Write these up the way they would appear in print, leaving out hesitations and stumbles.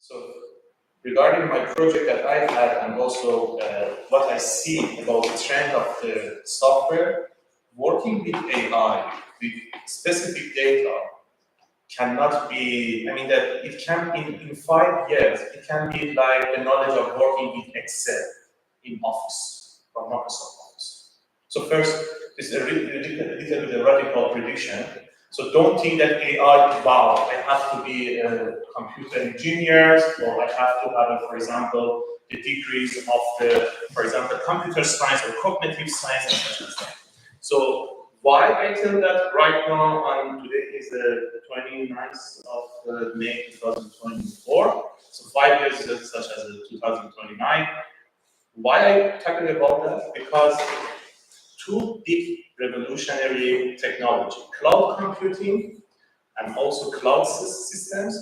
So regarding my project that I had and also what I see about the trend of the software, working with AI, with specific data, cannot be, I mean that it can, in 5 years, it can be like the knowledge of working with Excel in Office, from Microsoft Office. So first, this is a little bit of radical prediction. So don't think that AI, wow, I have to be a computer engineer, or I have to have, for example, the degrees of the, for example, computer science or cognitive science and such as that. So why I tell that right now, and today is the 29th of May 2024, so 5 years such as 2029. Why I talking about that? Because two big revolutionary technology, cloud computing and also cloud systems.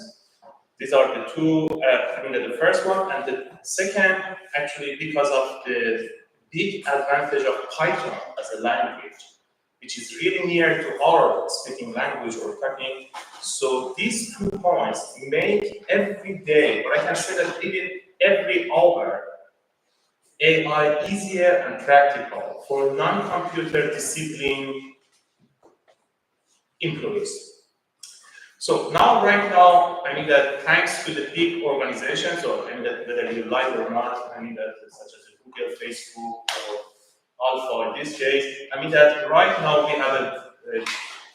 These are the two, I mean the first one, and the second actually because of the big advantage of Python as a language, which is really near to our speaking language or talking. So these 2 points make every day, or I can say that even every hour, AI easier and practical for non-computer discipline employees. So now, right now, I mean that thanks to the big organizations, or I mean that whether you like or not, I mean that such as Google, Facebook, or Alpha in this case, I mean that right now we have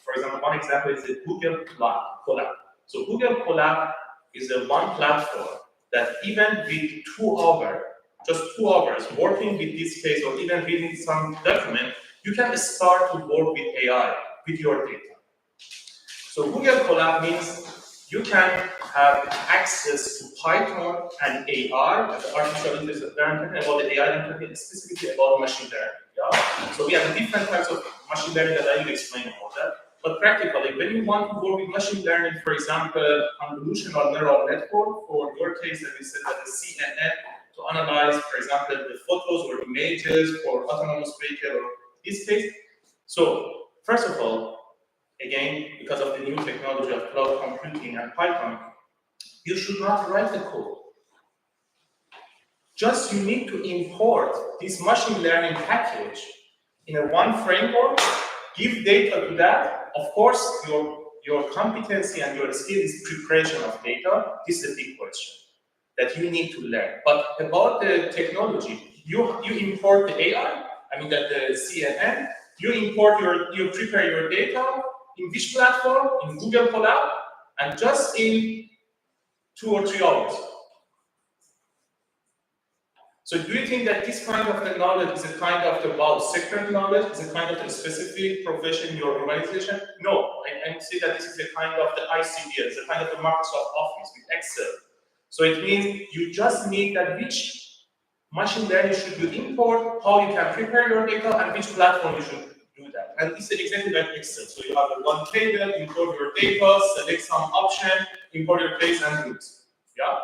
for example, one example is the Google Colab. So Google Colab is a one platform that even with 2 hours, just 2 hours working with this case or even reading some document, you can start to work with AI, with your data. So Google Colab means you can have access to Python and AI, artificial intelligence. I'm talking about the AI, I'm talking specifically about machine learning. Yeah? So we have different types of machine learning that I will explain about that. But practically, when you want to work with machine learning, for example, convolutional neural network, for your case that we said that the CNN, to analyze, for example, the photos or images for autonomous vehicle or this case. So first of all, again, because of the new technology of cloud computing and Python, you should not write the code. Just you need to import this machine learning package in a one framework, give data to that. Of course, your competency and your skill is preparation of data. This is a big question that you need to learn. But about the technology, you import the AI, I mean that the CNN, you prepare your data in which platform? In Google Colab, and just in 2 or 3 hours. So do you think that this kind of the knowledge is a kind of the sector knowledge, is a kind of a specific profession in your organization? No, I say that this is a kind of the ICT, it's a kind of the Microsoft Office with Excel. So it means you just need that which machine learning should you import, how you can prepare your data, and which platform you should do that. And this is exactly like Excel. So you have one table, import your data, select some option, import your case, and do it. Yeah?